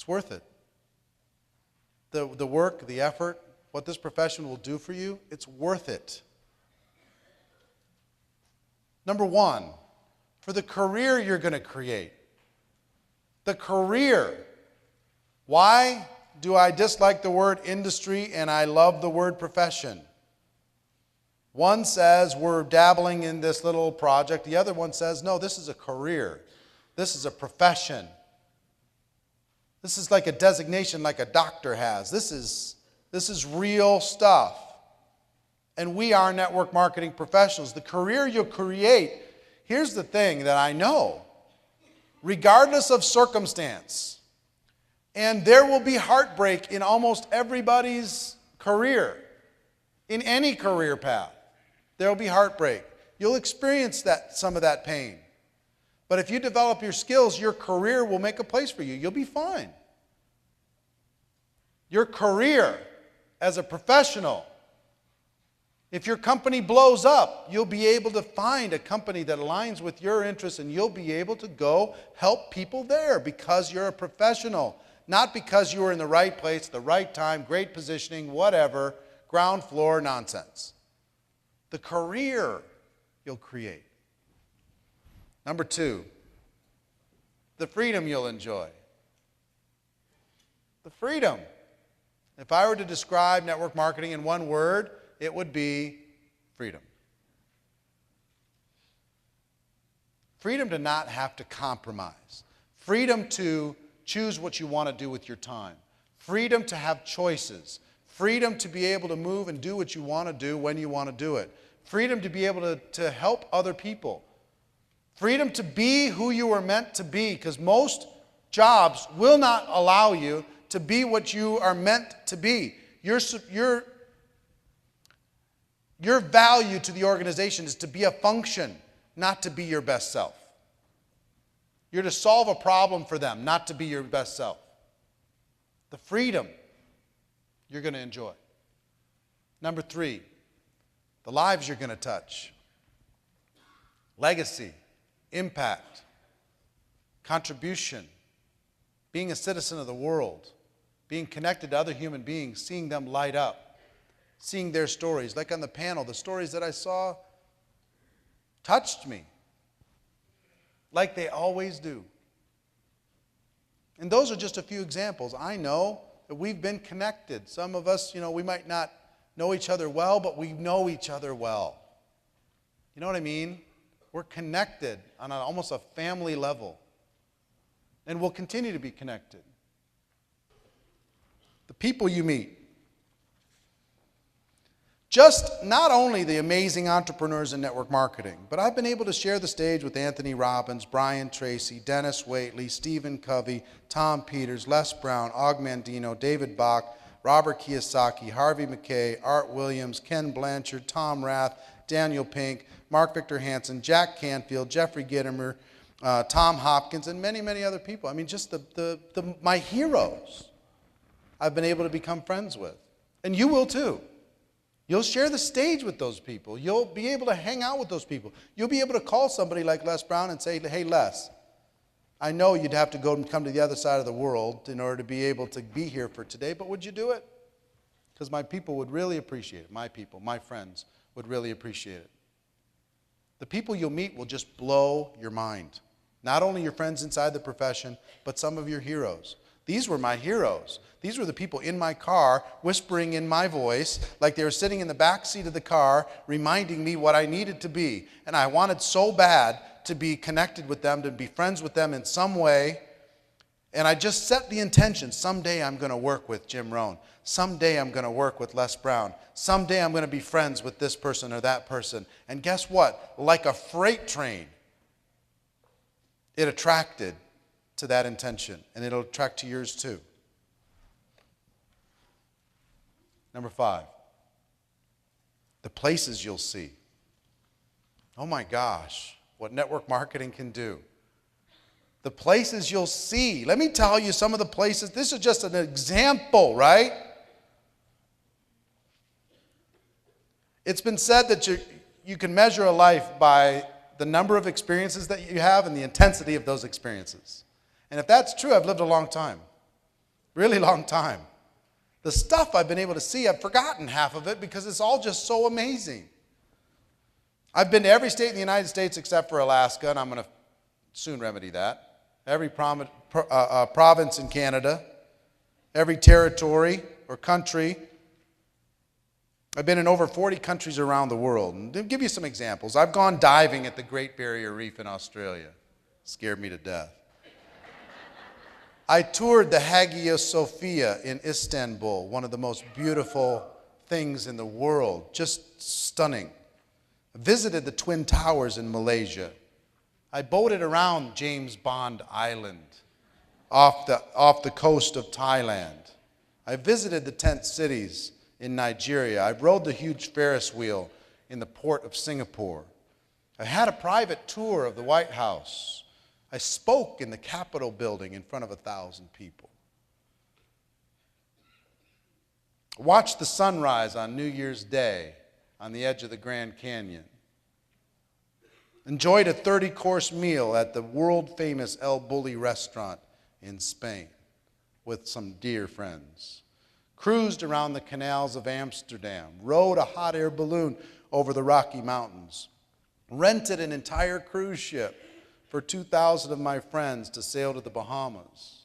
It's worth it. The work, the effort, what this profession will do for you, it's worth it. Number one, for the career you're going to create. The career. Why do I dislike the word industry and I love the word profession? One says we're dabbling in this little project. The other one says, no, this is a career. This is a profession. This is like a designation like a doctor has. This is real stuff. And we are network marketing professionals. The career you'll create, here's the thing that I know. Regardless of circumstance, and there will be heartbreak in almost everybody's career, in any career path, there will be heartbreak. You'll experience some of that pain. But if you develop your skills, your career will make a place for you. You'll be fine. Your career as a professional, if your company blows up, you'll be able to find a company that aligns with your interests and you'll be able to go help people there because you're a professional, not because you were in the right place, the right time, great positioning, whatever, ground floor nonsense. The career you'll create. Number two, the freedom you'll enjoy. The freedom. If I were to describe network marketing in one word, it would be freedom. Freedom to not have to compromise. Freedom to choose what you want to do with your time. Freedom to have choices. Freedom to be able to move and do what you want to do when you want to do it. Freedom to be able to help other people. Freedom to be who you were meant to be, because most jobs will not allow you to be what you are meant to be. Your value to the organization is to be a function, not to be your best self. You're to solve a problem for them, not to be your best self. The freedom you're going to enjoy. Number three, the lives you're going to touch. Legacy, impact, contribution, being a citizen of the world, being connected to other human beings, seeing them light up, seeing their stories. Like on the panel, the stories that I saw touched me, like they always do. And those are just a few examples. I know that we've been connected. Some of us, we might not know each other well, but we know each other well. You know what I mean? We're connected on almost a family level. And we'll continue to be connected. The people you meet. Just not only the amazing entrepreneurs in network marketing, but I've been able to share the stage with Anthony Robbins, Brian Tracy, Dennis Waitley, Stephen Covey, Tom Peters, Les Brown, Og Mandino, David Bach, Robert Kiyosaki, Harvey McKay, Art Williams, Ken Blanchard, Tom Rath, Daniel Pink, Mark Victor Hansen, Jack Canfield, Jeffrey Gittimer, Tom Hopkins, and many, many other people. I mean, just my heroes I've been able to become friends with. And you will too. You'll share the stage with those people. You'll be able to hang out with those people. You'll be able to call somebody like Les Brown and say, hey, Les, I know you'd have to go and come to the other side of the world in order to be able to be here for today, but would you do it? Because my people would really appreciate it. My people, my friends would really appreciate it. The people you'll meet will just blow your mind. Not only your friends inside the profession, but some of your heroes. These were my heroes. These were the people in my car whispering in my voice like they were sitting in the back seat of the car reminding me what I needed to be. And I wanted so bad to be connected with them, to be friends with them in some way. And I just set the intention. Someday I'm going to work with Jim Rohn. Someday I'm going to work with Les Brown. Someday I'm going to be friends with this person or that person. And guess what? Like a freight train, it attracted to that intention. And it'll attract to yours too. Number 5, the places you'll see. Oh my gosh, what network marketing can do. The places you'll see. Let me tell you some of the places. This is just an example, right? It's been said that you can measure a life by the number of experiences that you have and the intensity of those experiences. And if that's true, I've lived a long time. Really long time. The stuff I've been able to see, I've forgotten half of it because it's all just so amazing. I've been to every state in the United States except for Alaska, and I'm going to soon remedy that. Every province in Canada, every territory or country. I've been in over 40 countries around the world. And to give you some examples, I've gone diving at the Great Barrier Reef in Australia. Scared me to death. I toured the Hagia Sophia in Istanbul, one of the most beautiful things in the world, just stunning. I visited the Twin Towers in Malaysia. I boated around James Bond Island off the coast of Thailand. I visited the tent cities in Nigeria. I rode the huge Ferris wheel in the port of Singapore. I had a private tour of the White House. I spoke in the Capitol building in front of 1,000 people. Watched the sunrise on New Year's Day on the edge of the Grand Canyon. Enjoyed a 30-course meal at the world-famous El Bulli restaurant in Spain with some dear friends. Cruised around the canals of Amsterdam. Rode a hot air balloon over the Rocky Mountains. Rented an entire cruise ship for 2,000 of my friends to sail to the Bahamas.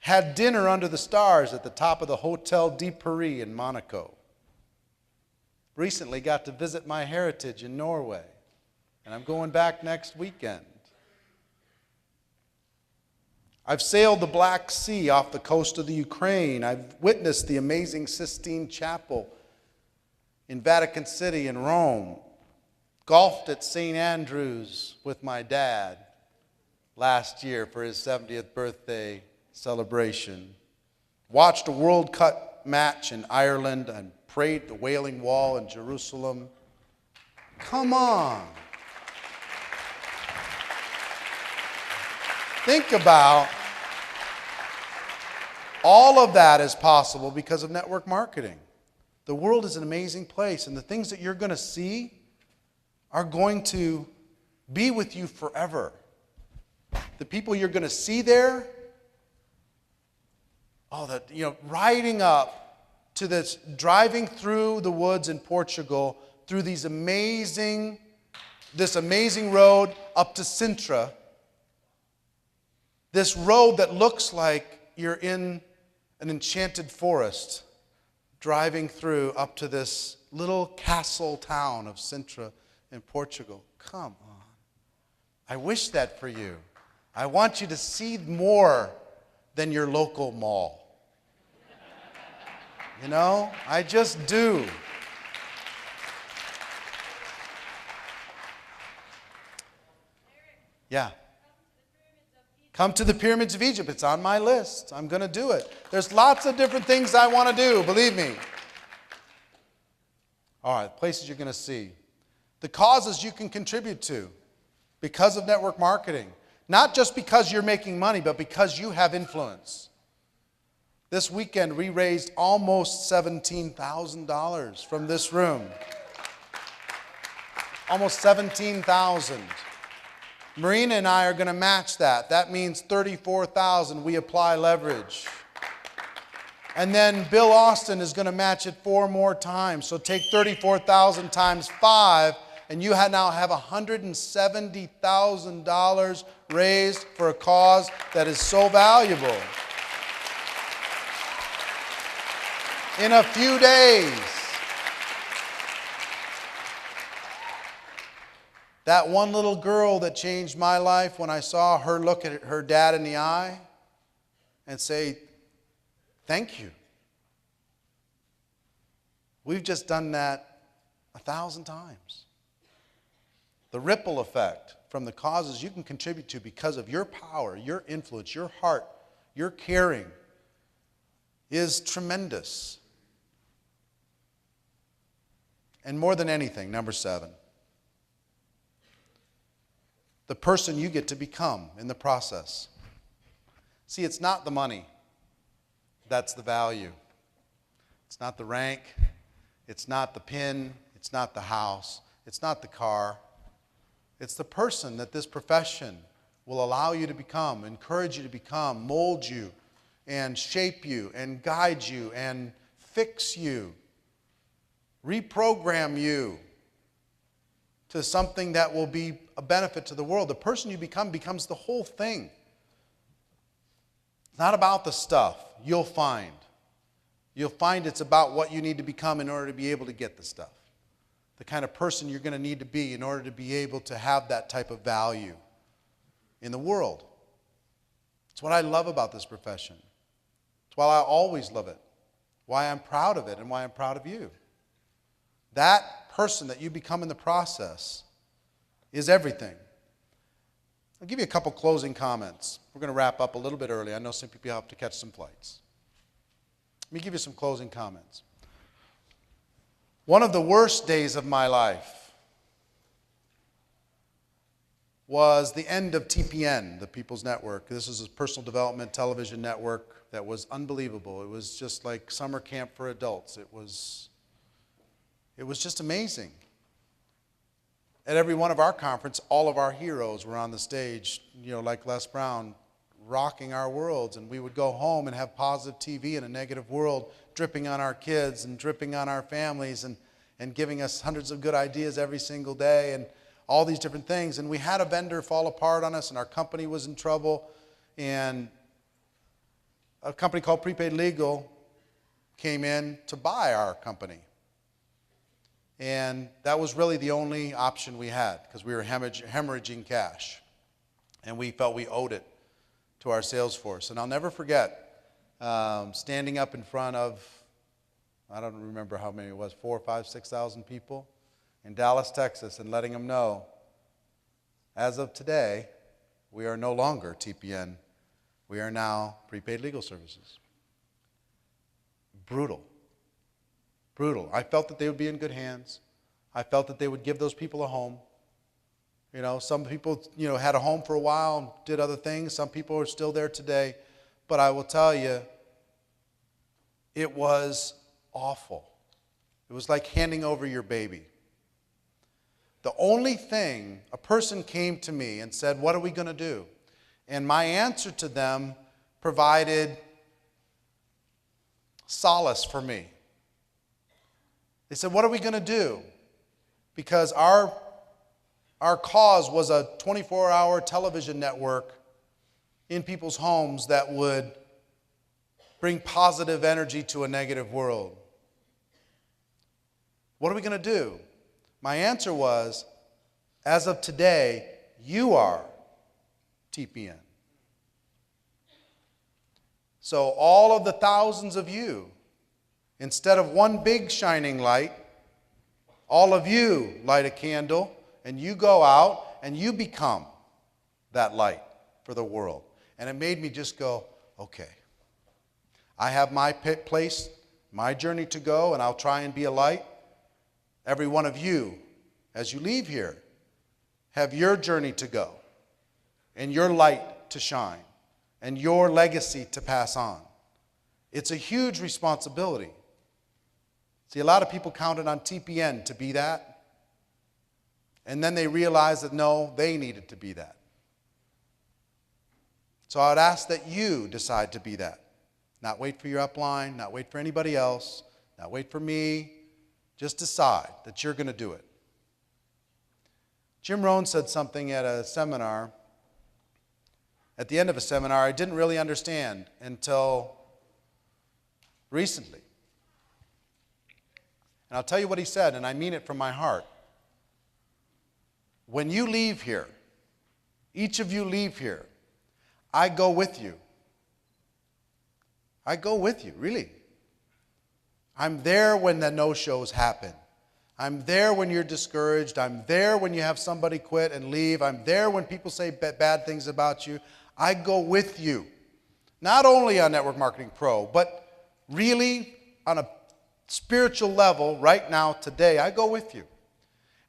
Had dinner under the stars at the top of the Hotel de Paris in Monaco. Recently got to visit my heritage in Norway, and I'm going back next weekend. I've sailed the Black Sea off the coast of the Ukraine. I've witnessed the amazing Sistine Chapel in Vatican City in Rome. Golfed at St. Andrews with my dad last year for his 70th birthday celebration. Watched a World Cup match in Ireland and prayed at the Wailing Wall in Jerusalem. Come on. Think about all of that is possible because of network marketing. The world is an amazing place, and the things that you're going to see are going to be with you forever. The people you're going to see there, riding up to this, driving through the woods in Portugal, through this amazing road up to Sintra. This road that looks like you're in an enchanted forest, driving through up to this little castle town of Sintra in Portugal. Come on. I wish that for you. I want you to see more than your local mall. You know, I just do. Yeah. Come to the pyramids of Egypt. It's on my list. I'm going to do it. There's lots of different things I want to do, believe me. All right, places you're going to see. The causes you can contribute to because of network marketing. Not just because you're making money, but because you have influence. This weekend, we raised almost $17,000 from this room. Almost $17,000. Marina and I are going to match that. That means $34,000. We apply leverage. And then Bill Austin is going to match it 4 more times. So take 34,000 times 5, and you now have $170,000 raised for a cause that is so valuable. In a few days. That one little girl that changed my life when I saw her look at her dad in the eye and say, thank you. We've just done that 1,000 times. The ripple effect from the causes you can contribute to because of your power, your influence, your heart, your caring is tremendous. And more than anything, number 7, the person you get to become in the process. See, it's not the money that's the value. It's not the rank. It's not the pin. It's not the house. It's not the car. It's the person that this profession will allow you to become, encourage you to become, mold you and shape you and guide you and fix you, reprogram you to something that will be a benefit to the world. The person you become becomes the whole thing. It's not about the stuff. You'll find it's about what you need to become in order to be able to get the stuff. The kind of person you're going to need to be in order to be able to have that type of value in the world. It's what I love about this profession. It's why I always love it. Why I'm proud of it and why I'm proud of you. That person that you become in the process is everything. I'll give you a couple closing comments. We're going to wrap up a little bit early. I know some people have to catch some flights. Let me give you some closing comments. One of the worst days of my life was the end of TPN, the People's Network. This is a personal development television network that was unbelievable. It was just like summer camp for adults. It was just amazing. At every one of our conference, all of our heroes were on the stage, like Les Brown, rocking our worlds. And we would go home and have positive TV in a negative world, dripping on our kids and dripping on our families and giving us hundreds of good ideas every single day and all these different things. And we had a vendor fall apart on us, and our company was in trouble. And a company called Prepaid Legal came in to buy our company. And that was really the only option we had, because we were hemorrhaging cash. And we felt we owed it to our sales force. And I'll never forget standing up in front of, I don't remember how many it was, 4,000, 5,000, 6,000 people in Dallas, Texas, and letting them know, as of today, we are no longer TPN. We are now Prepaid Legal Services. Brutal. Brutal. I felt that they would be in good hands. I felt that they would give those people a home. Some people, had a home for a while and did other things. Some people are still there today. But I will tell you, it was awful. It was like handing over your baby. The only thing, a person came to me and said, "What are we going to do?" And my answer to them provided solace for me. They said, "What are we going to do?" Because our cause was a 24-hour television network in people's homes that would bring positive energy to a negative world. What are we going to do? My answer was, as of today, you are TPN. So all of the thousands of you, instead of one big shining light, all of you light a candle and you go out and you become that light for the world. And it made me just go, okay, I have my place, my journey to go, and I'll try and be a light. Every one of you, as you leave here, have your journey to go and your light to shine and your legacy to pass on. It's a huge responsibility. See, a lot of people counted on TPN to be that, and then they realized that no, they needed to be that. So I would ask that you decide to be that. Not wait for your upline, not wait for anybody else, not wait for me. Just decide that you're going to do it. Jim Rohn said something at a seminar, at the end of a seminar, I didn't really understand until recently. And I'll tell you what he said, and I mean it from my heart. When you leave here, each of you leave here, I go with you. I go with you, really. I'm there when the no-shows happen. I'm there when you're discouraged. I'm there when you have somebody quit and leave. I'm there when people say bad things about you. I go with you. Not only on Network Marketing Pro, but really on a spiritual level right now, today, I go with you.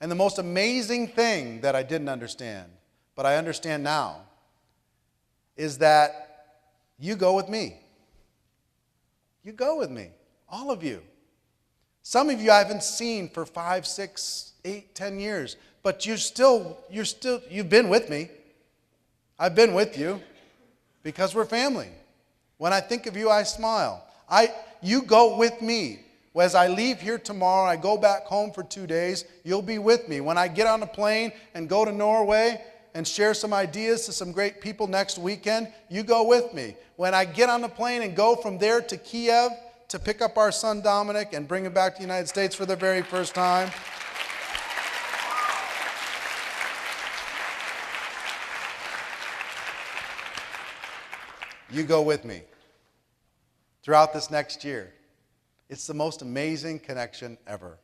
And the most amazing thing that I didn't understand, but I understand now, is that you go with me. You go with me. All of you. Some of you I haven't seen for 5, 6, 8, 10 years, but you've been with me. I've been with you because we're family. When I think of you, I smile. You go with me. As I leave here tomorrow, I go back home for 2 days, you'll be with me. When I get on a plane and go to Norway and share some ideas to some great people next weekend, you go with me. When I get on the plane and go from there to Kiev to pick up our son Dominic and bring him back to the United States for the very first time, you go with me throughout this next year. It's the most amazing connection ever.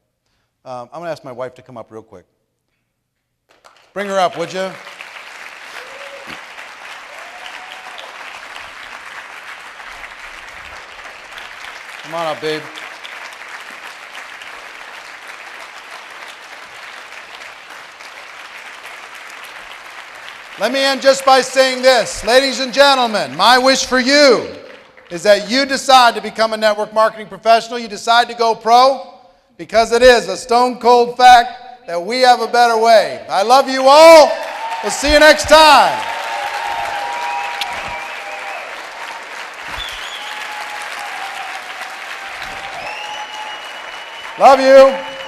I'm going to ask my wife to come up real quick. Bring her up, would you? Come on up, babe. Let me end just by saying this. Ladies and gentlemen, my wish for you is that you decide to become a network marketing professional. You decide to go pro, because it is a stone cold fact that we have a better way. I love you all. We'll see you next time. Love you.